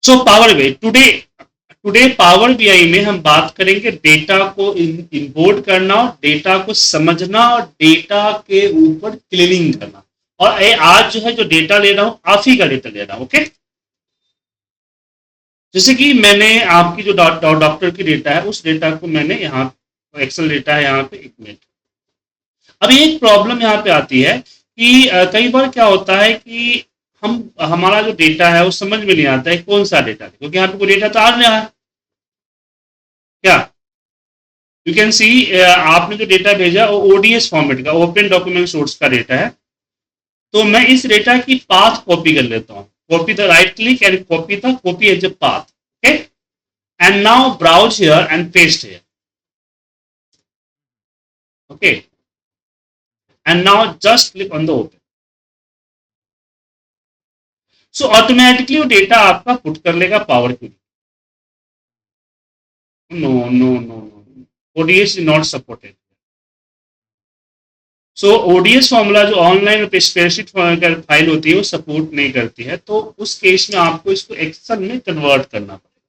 So power BI today power BI में हम बात करेंगे डेटा को इंपोर्ट करना और डेटा को समझना और डेटा के ऊपर क्लीनिंग करना। और आज जो है जो डेटा ले रहा हूं आप ही का डेटा ले रहा हूं। ओके, जैसे कि मैंने आपकी जो डॉक्टर की डेटा है उस डेटा को मैंने यहाँ एक्सेल डेटा है यहाँ पे, एक मिनट। अब एक प्रॉब्लम यहाँ पे आती है कि कई बार क्या होता है कि हम हमारा जो डेटा है वो समझ में नहीं आता है कौन सा डेटा है, क्योंकि यहाँ पे कोई डेटा तो आ रहा है क्या। यू कैन सी आपने जो डेटा भेजा वो ओडीएस फॉर्मेट का, ओपन डॉक्यूमेंट सोर्स का डेटा है। तो मैं इस डेटा की पाथ कॉपी कर लेता हूँ, copy the right click and copy as a path. Okay, and now browse here and paste here. Okay, and now just click on the open. So automatically वो data आपका put कर लेगा power query. No no no no, ODS is not supported. So ODS formula जो online spreadsheet file होती है वो support नहीं करती है, तो उस केस में आपको इसको एक्सेल में कन्वर्ट करना पड़ेगा।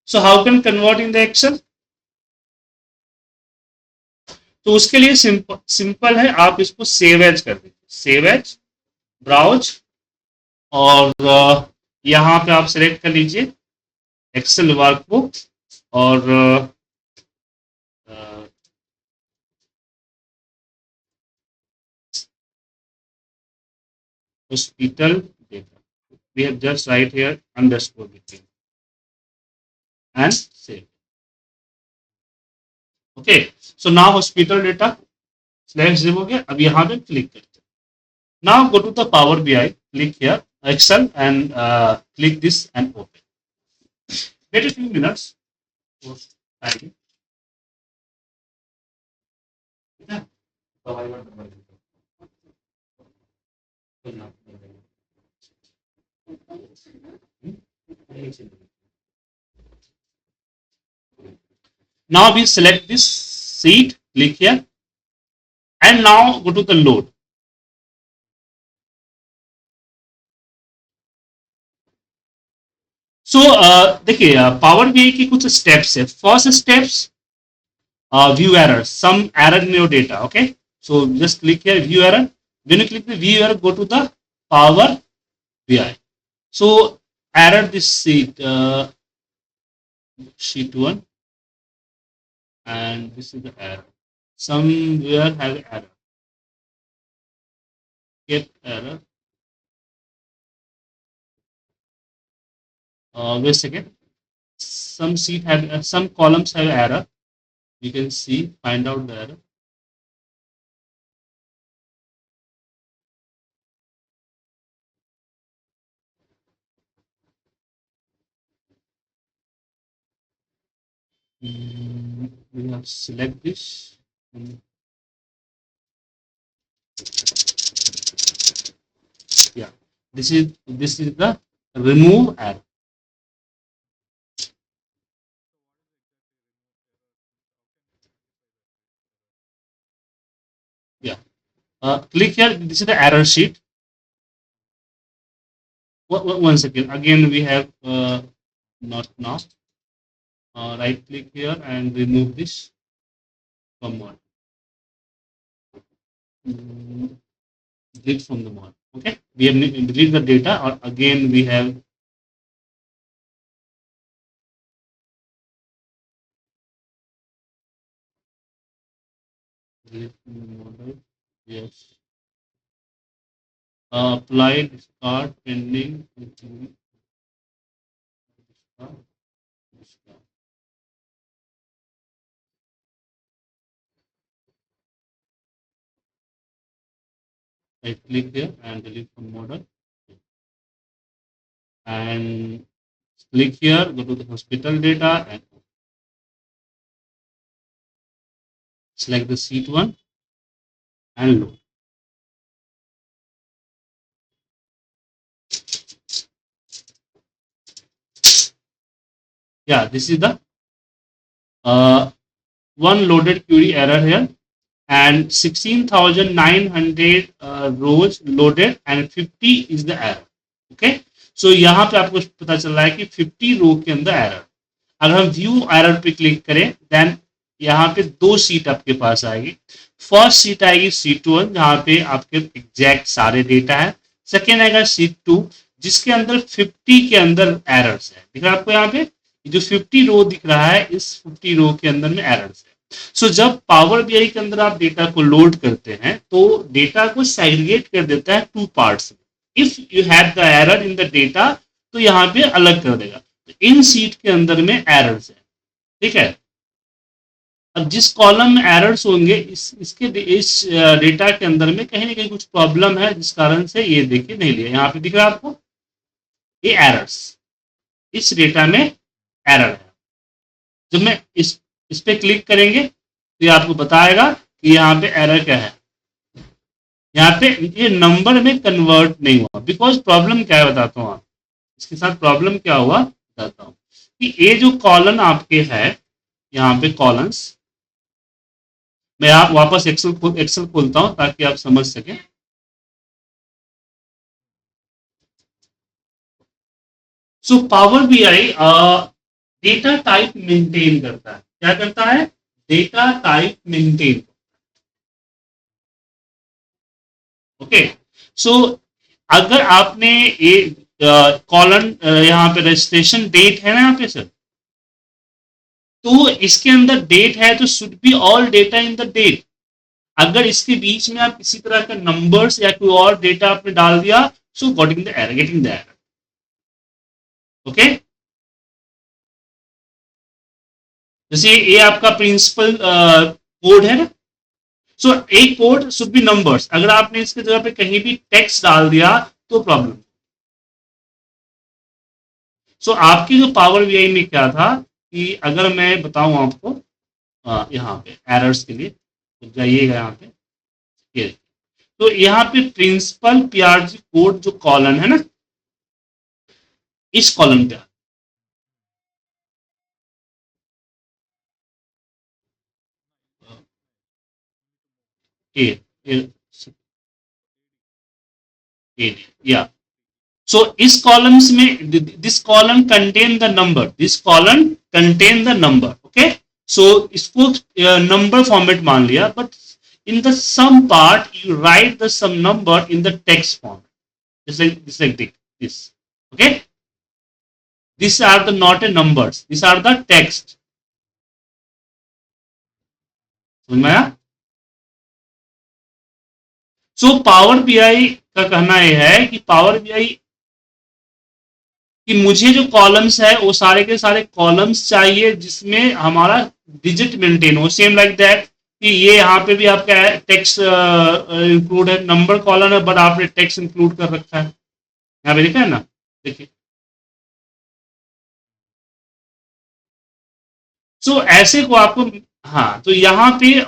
So how can convert in the Excel? तो उसके लिए सिंपल है, आप इसको सेव एज कर दीजिए, सेव एज, ब्राउज, और यहाँ पे आप सिलेक्ट कर लीजिए एक्सेल वर्कबुक और hospital data. We have just write here underscore between and save. Okay, so now hospital data slash zip हो गया। अब यहाँ पे क्लिक करते हैं। Now go to the Power BI, click here Excel and click this and open. Wait a few minutes. Now we select this sheet, click here, and now go to the load. सो देखिए power BI की कुछ steps है। First steps, view error, some error in your data. Okay, so just click here view error. When you click the view error, go to the Power BI. So error this sheet 1, and this is the error. Somewhere have error. Get error. Wait a second. Some sheet have some columns have error. You can see, find out the error. We have select this. Yeah, this is the remove error. Yeah, click here. This is the error sheet. One second. Again, we have not now. Right click here and remove this command. Delete from the mod. Okay, we have delete the data, or again we have delete from the model. Yes. Apply discard pending. Discard. Right click here and delete from model, and click here, go to the hospital data and select the sheet 1 and load. Yeah, this is the one loaded query error here, and 16,900 rows loaded and 50 is the error. Okay, सो यहाँ पे आपको पता चल रहा है कि 50 रो के अंदर एरर। अगर हम व्यू एरर पे क्लिक करें देन यहाँ पे दो सीट आपके पास आएगी। फर्स्ट सीट आएगी सीट 1 जहाँ पे आपके एग्जैक्ट सारे डेटा है। सेकेंड आएगा सीट 2 जिसके अंदर 50 के अंदर एरर्स है। दिख रहा है आपको यहाँ पे जो 50 रो दिख रहा है, इस 50 रो के अंदर में एरर्स है। सो जब पावर बीआई के अंदर आप डेटा को लोड करते हैं तो डेटा को सेग्रीगेट कर देता है टू पार्ट्स में। If you have the error in the data तो यहाँ पे अलग कर देगा। तो इन सीट के अंदर में एरर्स है, ठीक है। अब जिस कॉलम में एरर्स होंगे इस डेटा के अंदर में कहीं ना कहीं कुछ प्रॉब्लम है जिस कारण से ये देखिए नहीं लिया। यहाँ पे दिख रहा है आपको ये एरर्स, इस डेटा में एरर है। जब मैं इस पे क्लिक करेंगे तो ये आपको बताएगा कि यहाँ पे एरर क्या है। यहाँ पे ये नंबर में कन्वर्ट नहीं हुआ। बिकॉज प्रॉब्लम क्या है बताता हूँ। आप इसके साथ प्रॉब्लम क्या हुआ बताता हूँ कि ये जो कॉलन आपके है यहाँ पे कॉलम्स, मैं आप वापस एक्सेल खोलता हूं ताकि आप समझ सकें। So power BI data type maintain करता है। क्या करता है? Data type maintain. ओके, सो अगर आपने ये कॉलन यहाँ पे रजिस्ट्रेशन डेट है ना यहाँ पे सर, तो इसके अंदर डेट है तो should be all data in the date. अगर इसके बीच में आप किसी तरह का नंबर्स या कोई और डेटा आपने डाल दिया so getting the error. Okay, जैसे ये आपका प्रिंसिपल कोड है ना, सो एक कोड शुड बी नंबर्स। अगर आपने इसके जगह पे कहीं भी टेक्स्ट डाल दिया तो प्रॉब्लम। सो आपकी जो पावर बीआई में क्या था कि अगर मैं बताऊं आपको यहाँ पे एरर्स के लिए तो जाइएगा यहाँ पे ये, तो यहाँ पे प्रिंसिपल पीआरजी कोड जो कॉलन है ना, इस कॉलम पे या सो इस कॉलम्स में this column contain the number, this column contain the number. Okay, so इसको नंबर फॉर्मेट मान लिया, but in the sum part you write the sum number in the text form, just like this. Okay, these are the not a numbers, these are the text. समझ में आया? So power BI का कहना यह है कि power BI कि मुझे जो कॉलम्स है वो सारे के सारे कॉलम्स चाहिए जिसमें हमारा डिजिट मेंटेन हो। सेम लाइक दैट कि ये यहाँ पे भी आपका टेक्स्ट इंक्लूड है, नंबर कॉलम है बट आपने टेक्स्ट इंक्लूड कर रखा है। यहाँ पे लिखा है ना, देखिए। सो ऐसे को आपको, हाँ, तो यहाँ पे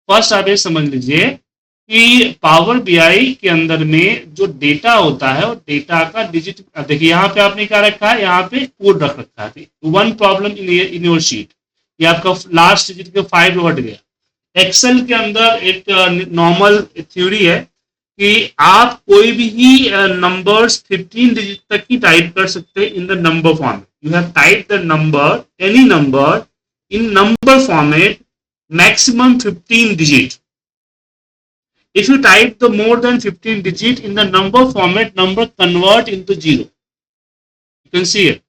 फर्स्ट आप ये समझ लीजिए कि पावर बीआई के अंदर में जो डेटा होता है वो डेटा का डिजिट, देखिए यहाँ पे आपने क्या रखा है, यहाँ पे कोड रख रखा है। One problem in your sheet, ये आपका लास्ट डिजिट का 5 हट गया। एक्सेल के अंदर एक नॉर्मल थ्योरी है कि आप कोई भी नंबर्स 15 डिजिट तक ही टाइप कर सकते हैं इन the number format. You have type the number, any number in number format maximum 15 digit. If you type the more than 15 digit in the number format, number convert into 0. You can see it.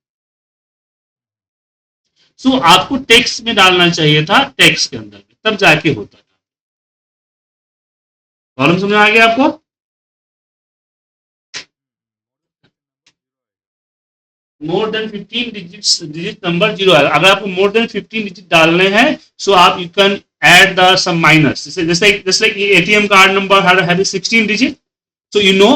So आपको text में डालना चाहिए था, text के अंदर में, तब जाके होता था। प्रॉब्लम समझ में आ गया आपको? मोर देन 15 डिजिट नंबर 0 है। अगर आपको मोर देन 15 डिजिट डालने हैं सो आप you can add the some minus, just like ATM card number had a 16 digit, so you know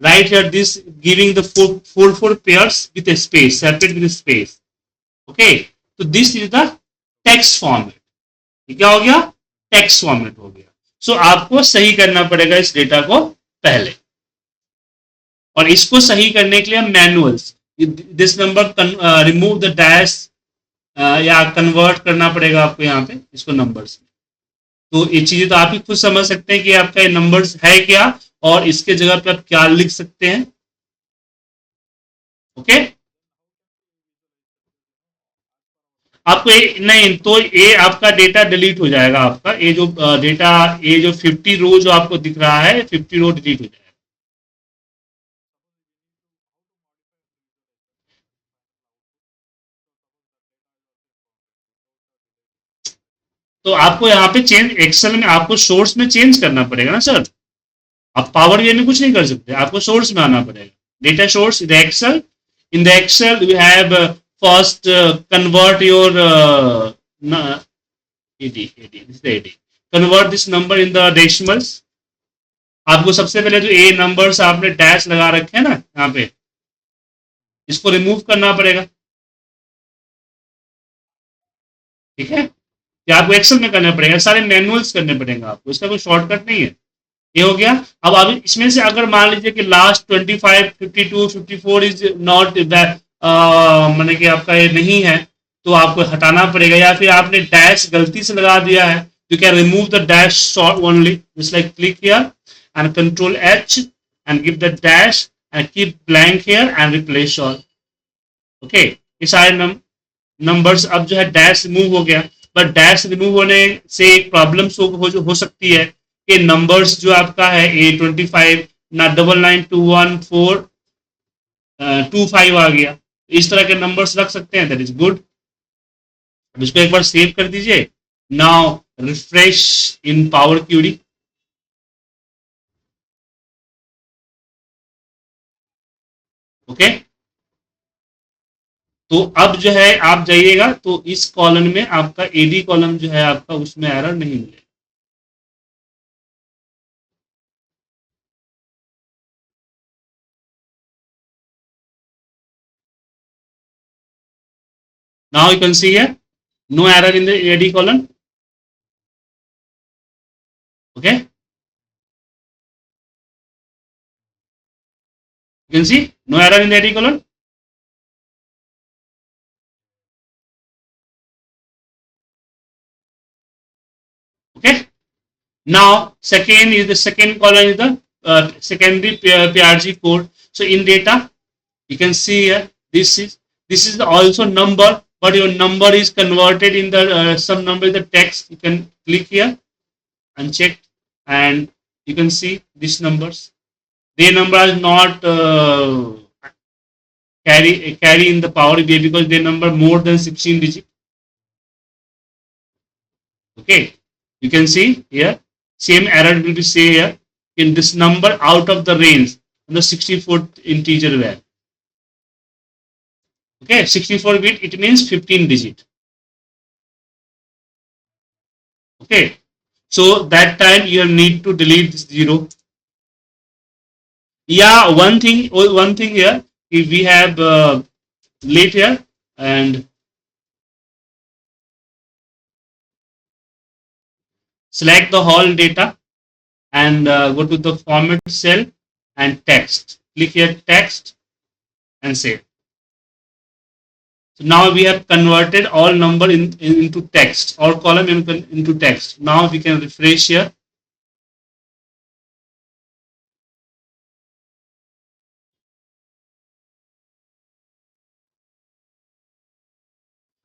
right here this giving the four pairs with a space, separate with a space. Okay, so this is the text format. ये क्या हो गया? Text format हो गया। सो आपको सही करना पड़ेगा इस डेटा को पहले, और इसको सही करने के लिए manuals this number remove the dash या कन्वर्ट करना पड़ेगा आपको यहाँ पे इसको नंबर्स में। तो ये चीजें तो आप ही खुद समझ सकते हैं कि आपका ये नंबर्स है क्या और इसके जगह पे आप क्या लिख सकते हैं. ओके. आपको नहीं तो ये आपका डेटा डिलीट हो जाएगा. आपका ये जो डेटा, ये जो 50 रो जो आपको दिख रहा है, 50 रो डिलीट हो जाएगा. तो आपको यहाँ पे चेंज, एक्सेल में आपको सोर्स में चेंज करना पड़ेगा ना सर. आप पावर ये में कुछ नहीं कर सकते, आपको सोर्स में आना पड़ेगा. Data source in the Excel. In the Excel you have first convert your add add this the add. Convert this number in the decimals. आपको सबसे पहले जो ए नंबर्स आपने डैश लगा रखे हैं ना यहाँ पे, इसको रिमूव करना पड़ेगा. ठीक है. ये आपको एक्सेल में करना पड़ेगा, सारे मैनुअल्स करने पड़ेंगे आपको, इसका कोई शॉर्टकट नहीं है. ये हो गया. अब आप इसमें से अगर मान लीजिए कि लास्ट 25, 52, 54 इज नॉट मैंने कि आपका ये नहीं है, तो आपको हटाना पड़ेगा. या फिर आपने डैश गलती से लगा दिया है, you can remove the dash short only. Just like click here and control H and give the dash and keep blank here and replace all. Okay. ये सारे नंबर्स अब जो है डैश रिमूव हो गया. बट डैश रिमूव होने से एक प्रॉब्लम हो सकती है कि नंबर्स जो आपका है A25 ना 992142 आ गया. इस तरह के नंबर्स रख सकते हैं. That is good. अब इसको एक बार सेव कर दीजिए. नाउ रिफ्रेश इन पावर क्यूरी. ओके. तो अब जो है आप जाइएगा तो इस कॉलम में आपका एडी कॉलम जो है आपका, उसमें एरर नहीं मिलेगा. Now you can see here, no error in the AD column. Okay. You can see no error in the AD column. Okay. Now second is the second column is the secondary PRG code. So in data you can see here, this is also number, but your number is converted in the some number is the text. You can click here and check, and you can see these numbers. Their number is not carry in the Power BI because they number more than 16 digit. Okay, you can see here same error will be say here in this number out of the range in the 64th integer value. Okay, 64 bit, it means 15 digit. Okay, so that time you need to delete this 0. Yeah, one thing here, if we have late here and select the whole data and go to the format cell and text. Click here text and save. So now we have converted all number into text, or column into text. Now we can refresh here.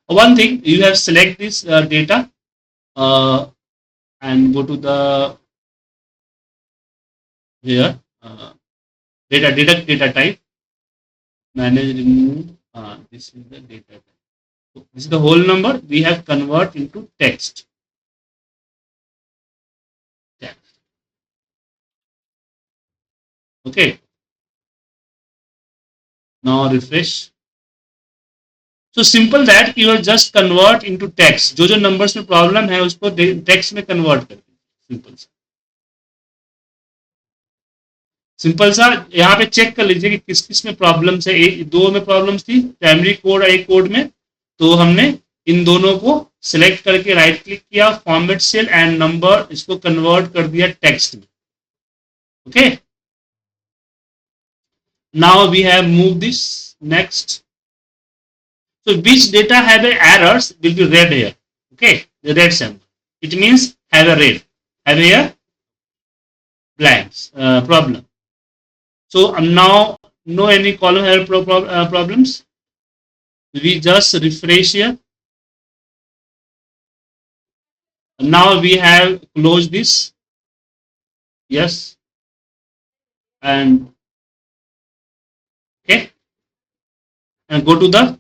One thing, you have select this data and go to the here data type, manage remove. This is the data type. So this is the whole number we have convert into text. Okay. Now refresh. So simple that you will just convert into text. जो numbers में problem है उसको text में convert कर दीजिए. Simple सा. Simple सा. यहाँ पे चेक कर लीजिए कि किस किस में प्रॉब्लम्स है. दो में प्रॉब्लम्स थी, प्राइमरी कोड और एक कोड में. तो हमने इन दोनों को सिलेक्ट करके राइट क्लिक किया, फॉर्मेट सेल एंड नंबर, इसको कन्वर्ट कर दिया टेक्स्ट में. Okay. Now we have move this next. So which data have errors will be red here. Okay, the red symbol. It means have a red. Have here blanks problem. So now no any column error problems. We just refresh here. Now we have closed this. Yes, and okay, and go to the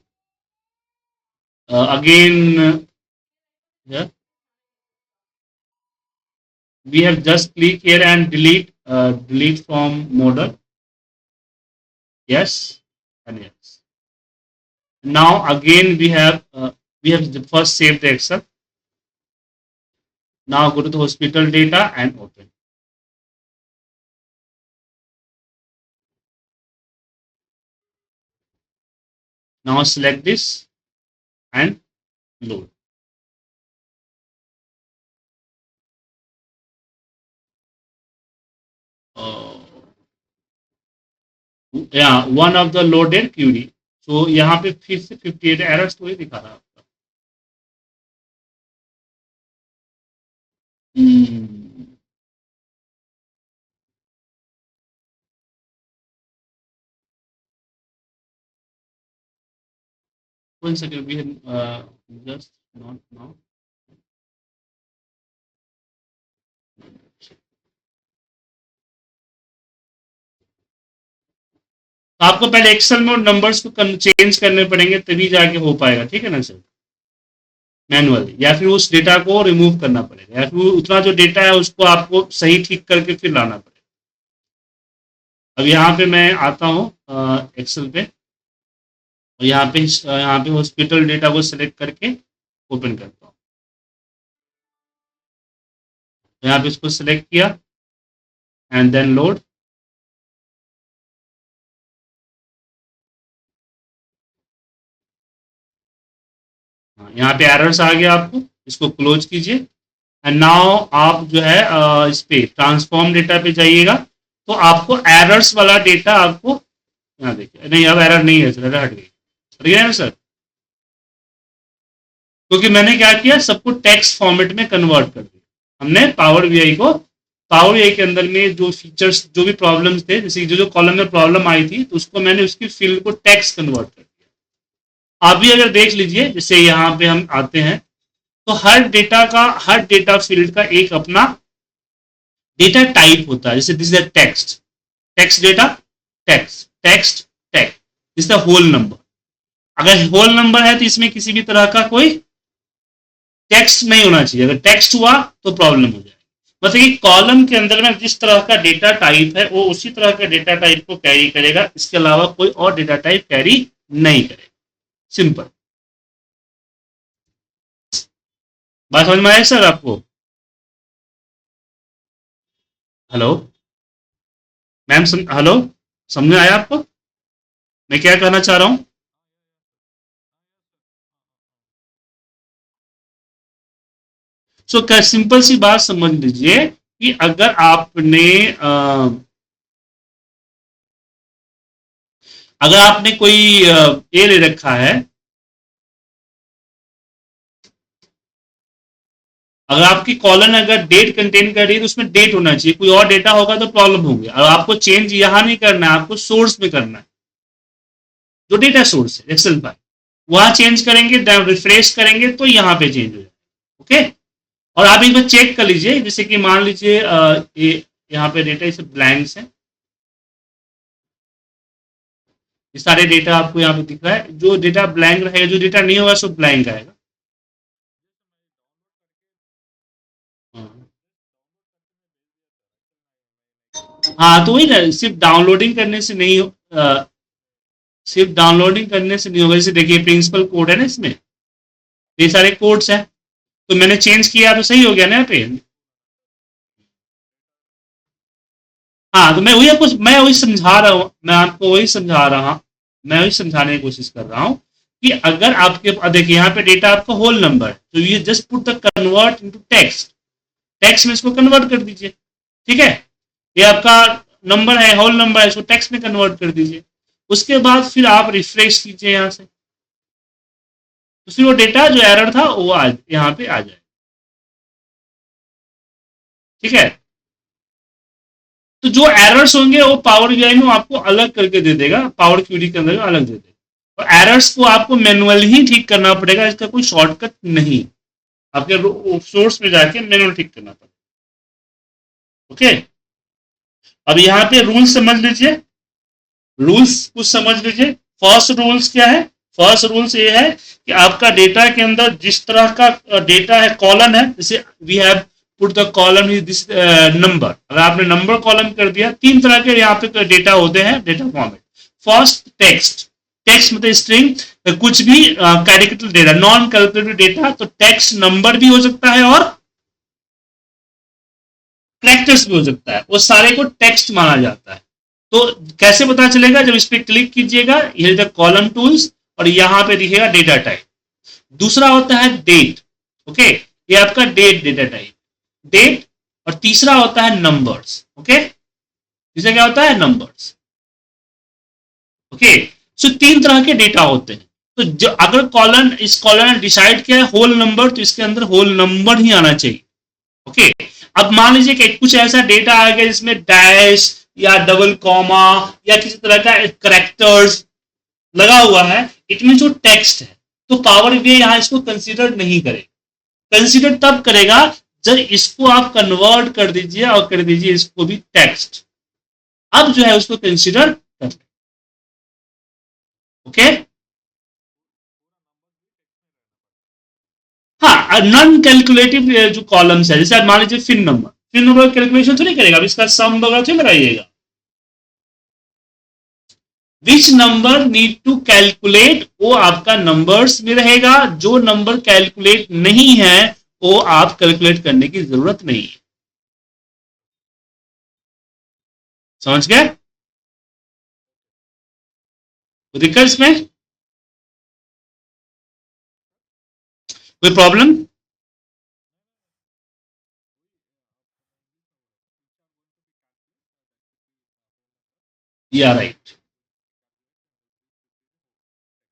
again. Yeah, we have just click here and delete from model. Yes, and yes. Now again we have first saved the Excel. Now go to the hospital data and open. Now select this and load. Uh, yeah, one of the loaded query. So यहाँ पे फिर से 58 errors तो ही दिखा रहा है आपका. One second, we have just not now. आपको पहले एक्सेल में नंबर्स को चेंज करने पड़ेंगे तभी जाके हो पाएगा. ठीक है ना सर? मैनुअली, या फिर उस डेटा को रिमूव करना पड़ेगा, या फिर उतना जो डेटा है उसको आपको सही ठीक करके फिर लाना पड़ेगा. अब यहाँ पे मैं आता हूँ एक्सेल पे, और यहाँ पे हॉस्पिटल डेटा को सिलेक्ट करके ओपन करता हूँ. यहाँ पे इसको सिलेक्ट किया एंड देन लोड. यहाँ पे एरर्स आ गया आपको, इसको क्लोज कीजिए. एंड नाउ आप जो है इस पे ट्रांसफॉर्म डेटा पे जाइएगा, तो आपको एरर्स वाला डेटा आपको यहाँ देखिए. नहीं, अब एरर नहीं है सर, एरर हट गया है सर, क्योंकि मैंने क्या किया, सबको टेक्स्ट फॉर्मेट में कन्वर्ट कर दिया. हमने पावर वीआई के अंदर में जो फीचर्स, जो भी प्रॉब्लम्स थे, जैसे जो कॉलम में प्रॉब्लम आई थी, तो उसको मैंने उसकी फील्ड को टेक्स्ट कन्वर्ट कर दिया. आप भी अगर देख लीजिए, जैसे यहाँ पे हम आते हैं, तो हर डेटा फील्ड का एक अपना डेटा टाइप होता है. जैसे this is text data, text this the whole number. अगर होल नंबर है तो इसमें किसी भी तरह का कोई टेक्स्ट नहीं होना चाहिए. अगर टेक्स्ट हुआ तो प्रॉब्लम हो जाएगी. मतलब कि कॉलम के अंदर में जिस तरह का डेटा टाइप है वो उसी तरह का डेटा टाइप को कैरी करेगा, इसके अलावा कोई और डेटा टाइप कैरी नहीं करेगा. सिंपल. बात समझ में आया सर आपको? हेलो मैम, हेलो, समझ में आया आपको मैं क्या कहना चाह रहा हूं? सो सिंपल सी बात समझ लीजिए कि अगर आपने कोई ए ले रखा है, अगर आपकी कॉलम अगर डेट कंटेन कर रही है तो उसमें डेट होना चाहिए, कोई और डेटा होगा तो प्रॉब्लम होगी. और आपको चेंज यहां नहीं करना है, आपको सोर्स में करना है. जो डेटा सोर्स है एक्सेल फाइल, वहां चेंज करेंगे, रिफ्रेश करेंगे तो यहाँ पे चेंज हो जाएगा. ओके. और आप एक बार चेक कर लीजिए, जैसे कि मान लीजिए यहाँ पे डेटा इसे ब्लैंक्स है, ये सारे डेटा आपको यहाँ पे दिख रहा है. जो डेटा ब्लैंक रहेगा, जो डेटा नहीं होगा सो ब्लैंक आएगा. हाँ, तो वही ना, सिर्फ डाउनलोडिंग करने से नहीं होगा. जैसे देखिए प्रिंसिपल कोड है ना इसमें, ये सारे कोड्स हैं, तो मैंने चेंज किया तो सही हो गया ना यहाँ पे. हाँ, तो मैं वही समझा रहा हूँ, मैं वही समझाने की कोशिश कर रहा हूँ कि अगर आपके देखिए यहाँ पे डेटा आपका होल नंबर है, तो ये just put the convert into text में इसको कन्वर्ट कर दीजिए. ठीक है, ये आपका नंबर है, होल नंबर है, इसको टेक्स्ट में कन्वर्ट कर दीजिए. उसके बाद फिर आप रिफ्रेश कीजिए यहाँ से, तो फिर वो डेटा जो एरर था वो यहाँ पे आ जाए. ठीक है. तो जो एरर्स होंगे वो पावर बीआई में आपको अलग करके दे देगा, पावर क्यूरी के अंदर अलग दे देगा। तो एरर्स को आपको मैनुअली ही ठीक करना पड़ेगा, इसका कोई शॉर्टकट नहीं, आपके सोर्स में जाके मैनुअल ठीक करना पड़ेगा। ओके, अब यहाँ पे रूल्स समझ लीजिए, रूल्स कुछ समझ लीजिए। फर्स्ट रूल्स क्या है? फर्स्ट रूल्स ये है कि आपका डेटा के अंदर जिस तरह का डेटा है, कॉलम है, जैसे we have put the column is this number, अगर आपने नंबर कॉलम कर दिया, तीन तरह के यहाँ पे डेटा होते हैं, data format. First text, text मतलब स्ट्रिंग, कुछ भी character data, non calculated data, तो टेक्स्ट नंबर भी हो सकता है और कैरेक्टर्स भी हो सकता है, वो सारे को टेक्स्ट माना जाता है। तो कैसे पता चलेगा? जब इस पर क्लिक कीजिएगा, ये द कॉलम टूल्स, और यहां पे दिखेगा डेटा टाइप। दूसरा होता है डेट, ओके, ये आपका डेट डेटा टाइप, डेट। और तीसरा होता है नंबर्स, ओके, तीसरा क्या होता है? नंबर्स। ओके, सो तीन तरह के डेटा होते हैं। तो जो अगर कॉलम, इस कॉलम ने डिसाइड किया है होल नंबर, तो इसके अंदर होल नंबर ही आना चाहिए। ओके, अब मान लीजिए कि कुछ ऐसा डेटा आ गया जिसमें डैश या डबल कॉमा या किसी तरह का करेक्टर्स लगा हुआ है, इट मीन जो टेक्स्ट है, तो पावर बीआई यहां इसको कंसीडर नहीं करेगा। कंसीडर तब करेगा जब इसको आप कन्वर्ट कर दीजिए और कर दीजिए इसको भी टेक्स्ट, अब जो है उसको कंसीडर कर। ओके, हाँ, नॉन कैलकुलेटिव जो कॉलम्स है, जैसे मान लीजिए फिन नंबर, फिन नंबर कैलकुलेशन तो नहीं करेगा, इसका सम वगैरह तो लगाइएगा। Which number need to calculate, वो आपका नंबर्स में रहेगा, जो नंबर कैलकुलेट नहीं है वो आप कैलकुलेट करने की जरूरत नहीं है। समझ गए? दिक्कत में कोई प्रॉब्लम? या राइट।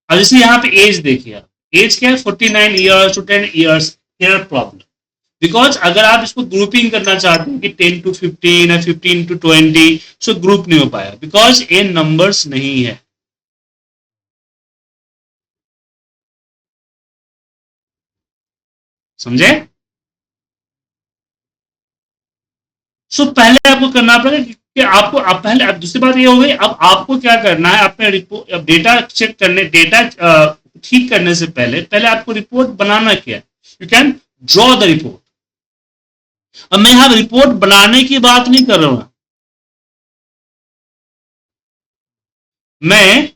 अब जैसे यहाँ पे एज देखिए, एज क्या है? 49 years to 10 years. Here problem, because अगर आप इसको ग्रुपिंग करना चाहते हैं कि 10 to 15 या 15 to 20, सो ग्रुप नहीं हो पाया बिकॉज ये नंबर्स नहीं है। समझे? सो पहले आपको करना पड़ेगा कि आपको, आप पहले, अब दूसरी बात ये हो गई, अब आपको क्या करना है, अपने रिपोर्ट, अब डेटा चेक करने, डेटा ठीक करने से पहले पहले आपको रिपोर्ट बनाना क्या है? You can draw the report. अब मैं यहां रिपोर्ट बनाने की बात नहीं कर रहा हूं, मैं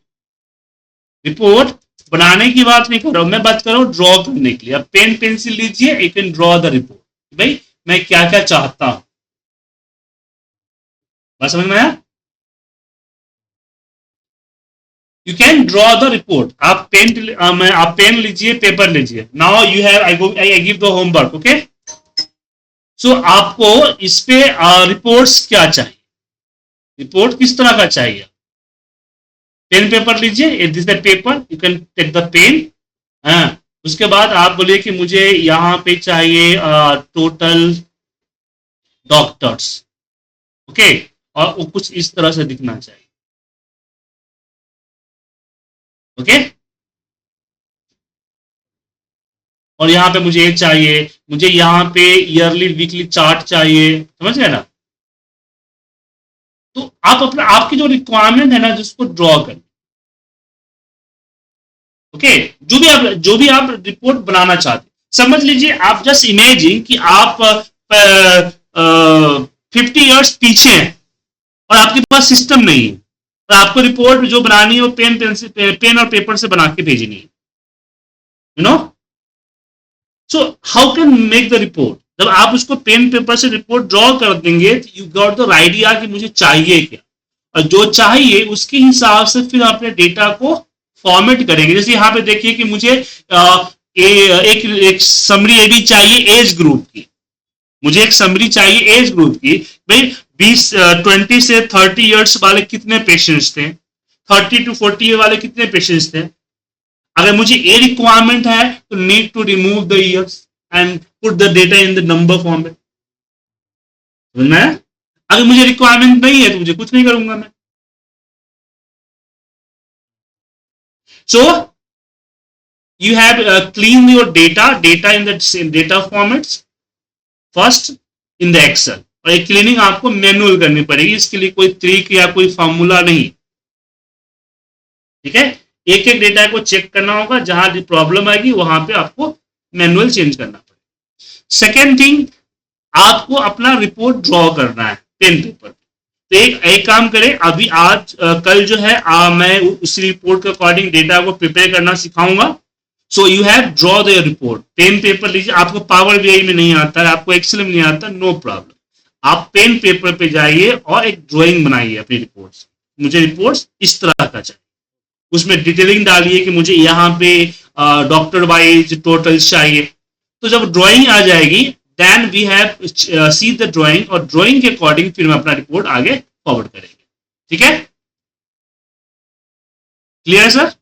रिपोर्ट बनाने की बात नहीं कर रहा हूं, मैं बात कर रहा हूं ड्रॉ करने के लिए। अब पेन पेंसिल लीजिए, you can draw the report. भाई मैं क्या क्या चाहता हूं, बात समझ में आया? You can draw the report. आप आप पेन लीजिए, पेपर लीजिए। Now you have, I give the homework, okay. So आपको इस पे रिपोर्ट्स क्या चाहिए, रिपोर्ट किस तरह का चाहिए? पेन पेपर लीजिए, this the paper, you can take the pen. हाँ, उसके बाद आप बोलिए कि मुझे यहाँ पे चाहिए टोटल डॉक्टर्स, ओके, और वो कुछ इस तरह से दिखना चाहिए। ओके, और यहाँ पे मुझे ये चाहिए, मुझे यहाँ पे ईयरली वीकली चार्ट चाहिए। समझ गए ना? तो आप अपना, आपकी जो रिक्वायरमेंट है ना, जिसको ड्रॉ करें। ओके, जो भी आप रिपोर्ट बनाना चाहते, समझ लीजिए, आप जस्ट इमेजिन कि आप 50 ईयर्स पीछे हैं और आपके पास सिस्टम नहीं है, और आपको रिपोर्ट जो बनानी है वो पेन और पेपर से बना के भेजनी है, you know. So how can make the report? जब आप उसको पेन पेपर से रिपोर्ट ड्रॉ कर देंगे, यू गॉट द आइडिया कि मुझे चाहिए क्या, और जो चाहिए उसके हिसाब से फिर अपने डेटा को फॉर्मेट करेंगे। जैसे यहाँ पे देखिए कि मुझे एक समरी एडी चाहिए एज ग्रुप की, मुझे एक समरी चाहिए एज ग्रुप की। भाई 20 से 30 ईयर्स वाले कितने पेशेंट्स थे, 30 to 40 वाले कितने पेशेंट्स थे। अगर मुझे ए रिक्वायरमेंट है तो need to remove the years and put the data in the number format. समझ में? अगर मुझे रिक्वायरमेंट नहीं है तो मुझे कुछ नहीं करूंगा मैं। सो you have cleaned your data in the data formats first in the Excel, और एक क्लीनिंग आपको मैनुअल करनी पड़ेगी, इसके लिए कोई ट्रिक या कोई फॉर्मूला नहीं, ठीक है। एक एक डेटा को चेक करना होगा, जहां प्रॉब्लम आएगी वहां पे आपको मैनुअल चेंज करना पड़ेगा। सेकेंड थिंग, आपको अपना रिपोर्ट ड्रॉ करना है पेन पेपर। तो एक काम करें, अभी आज कल जो है मैं उसी रिपोर्ट के अकॉर्डिंग डेटा को प्रिपेयर करना सिखाऊंगा। So you have draw the report, pen paper लीजिए। आपको पावर बीआई में नहीं आता है, आपको एक्सेल में नहीं आता, नो प्रॉब्लम, आप पेन पेपर पे जाइए और एक ड्राइंग बनाइए अपनी रिपोर्ट्स। मुझे रिपोर्ट्स इस तरह का चाहिए, उसमें डिटेलिंग डालिए कि मुझे यहाँ पे डॉक्टर वाइज टोटल्स चाहिए। तो जब ड्राइंग आ जाएगी, then we have see the drawing, और ड्राइंग के अकॉर्डिंग फिर हम अपना रिपोर्ट आगे फॉरवर्ड करेंगे, ठीक है। क्लियर है सर?